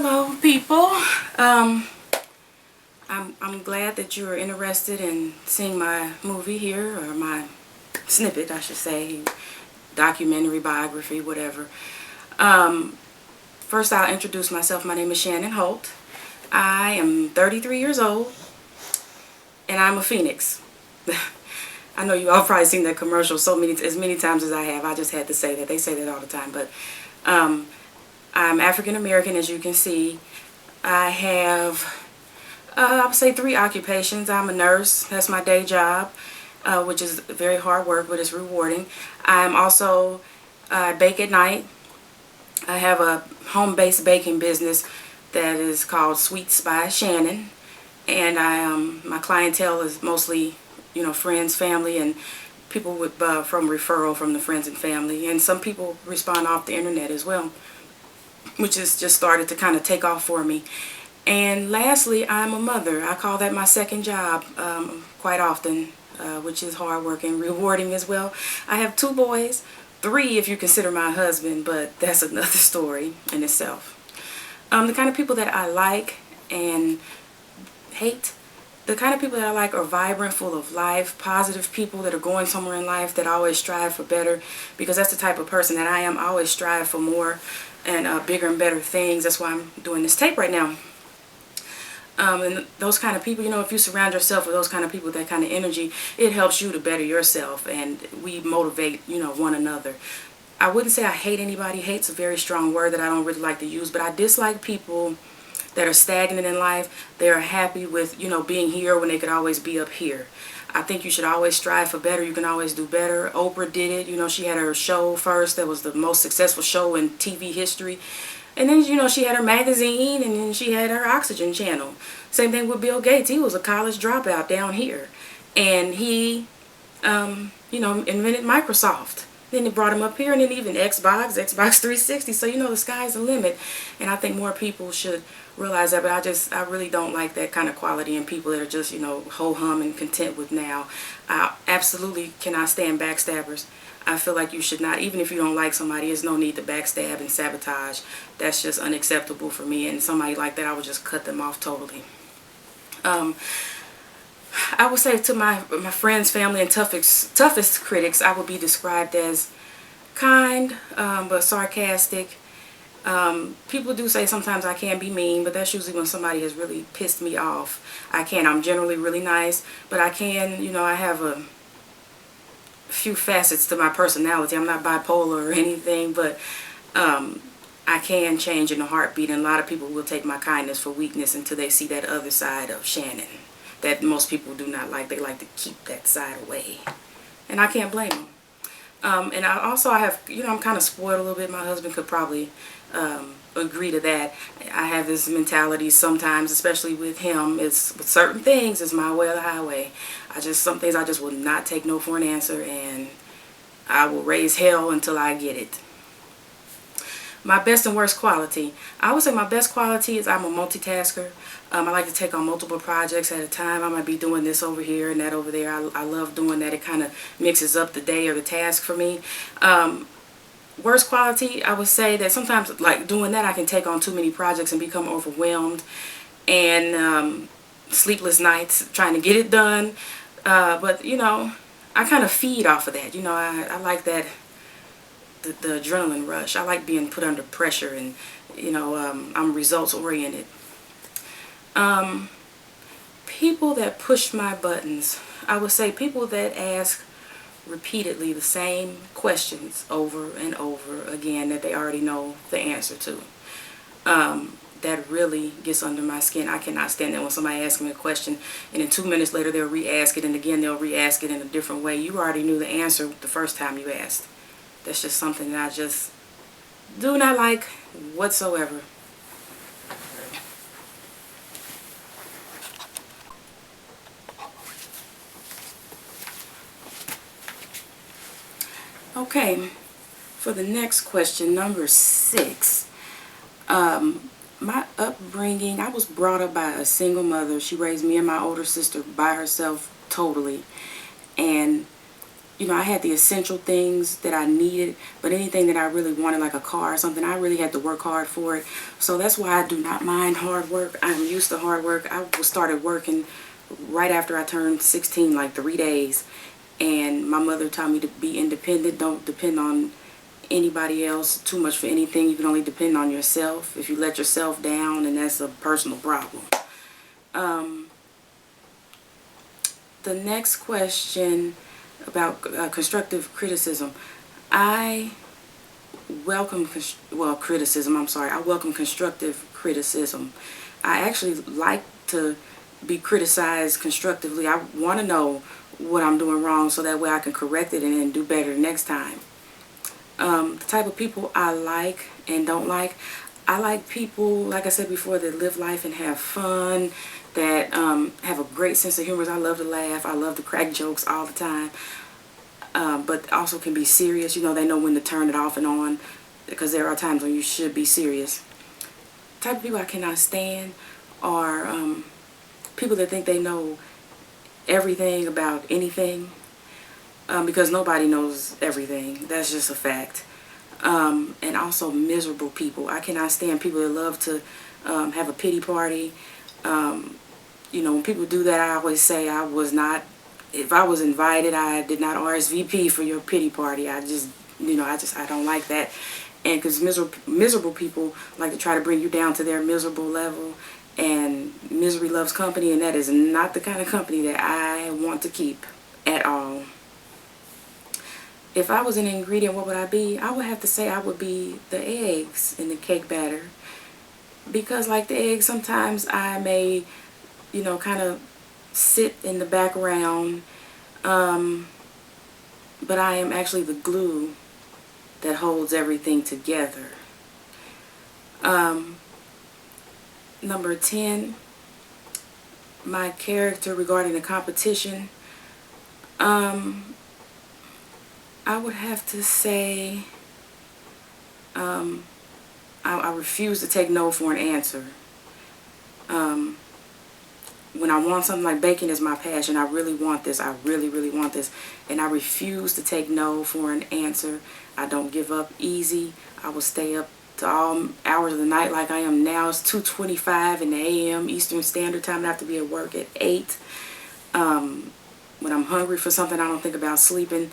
Hello, people. I'm glad that you're interested in seeing my movie here, or my snippet, I should say, documentary, biography, whatever. First, I'll introduce myself. My name is Shannon Holt. I am 33 years old, and I'm a Phoenix. I know you all probably seen that commercial as many times as I have. I just had to say that. They say that all the time, but I'm African American, as you can see. I have, I would say, 3 occupations. I'm a nurse. That's my day job, which is very hard work, but it's rewarding. I'm also, bake at night. I have a home-based baking business that is called Sweets by Shannon, and my clientele is mostly, friends, family, and people from referral from the friends and family, and some people respond off the internet as well, which has just started to kind of take off for me. And lastly, I'm a mother. I call that my second job quite often, which is hard work and rewarding as well. I have 2 boys, 3 if you consider my husband, but that's another story in itself. The kind of people that I like and hate, the kind of people that I like are vibrant, full of life, positive people that are going somewhere in life, that always strive for better, because that's the type of person that I am. I always strive for more and bigger and better things. That's why I'm doing this tape right now. And those kind of people, if you surround yourself with those kind of people, that kind of energy, it helps you to better yourself, and we motivate, one another. I wouldn't say I hate anybody. Hate's a very strong word that I don't really like to use, but I dislike people that are stagnant in life. They are happy with, being here when they could always be up here. I think you should always strive for better. You can always do better. Oprah did it. She had her show first. That was the most successful show in TV history. And then, she had her magazine, and then she had her Oxygen channel. Same thing with Bill Gates. He was a college dropout down here. And he, invented Microsoft. Then they brought him up here, and then even Xbox 360. So, the sky's the limit. And I think more people should realize that. But I really don't like that kind of quality in people that are just, ho-hum and content with now. I absolutely cannot stand backstabbers. I feel like you should not, even if you don't like somebody, there's no need to backstab and sabotage. That's just unacceptable for me. And somebody like that, I would just cut them off totally. I would say to my friends, family, and toughest critics, I would be described as kind, but sarcastic. People do say sometimes I can be mean, but that's usually when somebody has really pissed me off. I'm generally really nice, but I have a few facets to my personality. I'm not bipolar or anything, but I can change in a heartbeat, and a lot of people will take my kindness for weakness until they see that other side of Shannon that most people do not like. They like to keep that side away, and I can't blame them. And I have, I'm kind of spoiled a little bit. My husband could probably agree to that. I have this mentality sometimes, especially with him. It's with certain things, it's my way or the highway. Some things I just will not take no for an answer, and I will raise hell until I get it. My best and worst quality. I would say my best quality is I'm a multitasker. I like to take on multiple projects at a time. I might be doing this over here and that over there. I love doing that. It kind of mixes up the day or the task for me. Worst quality, I would say that sometimes, like doing that, I can take on too many projects and become overwhelmed, and sleepless nights trying to get it done. But I kind of feed off of that. I like that, the adrenaline rush. I like being put under pressure, and I'm results oriented. People that push my buttons. I would say people that ask repeatedly the same questions over and over again that they already know the answer to. That really gets under my skin. I cannot stand that when somebody asks me a question and then 2 minutes later they'll re-ask it, and again they'll re-ask it in a different way. You already knew the answer the first time you asked. That's just something that I just do not like whatsoever. Okay, for the next question, number 6. My upbringing, I was brought up by a single mother. She raised me and my older sister by herself totally. And you know, I had the essential things that I needed, but anything that I really wanted, like a car or something, I really had to work hard for it. So that's why I do not mind hard work. I'm used to hard work. I started working right after I turned 16, like 3 days. And my mother taught me to be independent. Don't depend on anybody else too much for anything. You can only depend on yourself. If you let yourself down, then that's a personal problem. The next question about constructive criticism. I welcome, criticism, I'm sorry. I welcome constructive criticism. I actually like to be criticized constructively. I want to know what I'm doing wrong so that way I can correct it and then do better next time. The type of people I like and don't like. I like people, like I said before, that live life and have fun, that have a great sense of humor. I love to laugh. I love to crack jokes all the time. But also can be serious. You know, they know when to turn it off and on, because there are times when you should be serious. The type of people I cannot stand are people that think they know everything about anything, because nobody knows everything. That's just a fact. And also miserable people. I cannot stand people that love to have a pity party. You know, when people do that, I always say I was not, if I was invited, I did not RSVP for your pity party. I just, you know, I don't like that. And because miserable people like to try to bring you down to their miserable level, and misery loves company, and that is not the kind of company that I want to keep at all. If I was an ingredient, what would I be? I would have to say I would be the eggs in the cake batter. Because like the eggs, sometimes I may, you know, kind of sit in the background, but I am actually the glue that holds everything together. Number 10, my character regarding the competition. I would have to say I refuse to take no for an answer. When I want something, like baking is my passion, I really want this, I really, really want this, and I refuse to take no for an answer. I don't give up easy. I will stay up to all hours of the night like I am now. It's 2:25 in the a.m. Eastern Standard Time, and I have to be at work at 8. When I'm hungry for something, I don't think about sleeping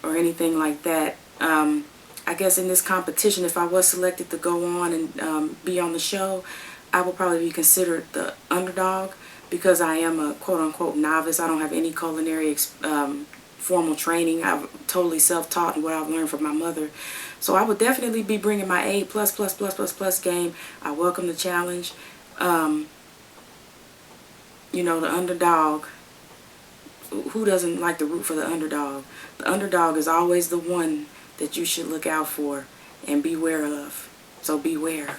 or anything like that. I guess in this competition, if I was selected to go on and be on the show, I would probably be considered the underdog, because I am a quote-unquote novice. I don't have any culinary formal training. I'm totally self-taught in what I've learned from my mother. So I would definitely be bringing my A+++++ game. I welcome the challenge. You know, the underdog. Who doesn't like to root for the underdog? The underdog is always the one that you should look out for and beware of. So beware.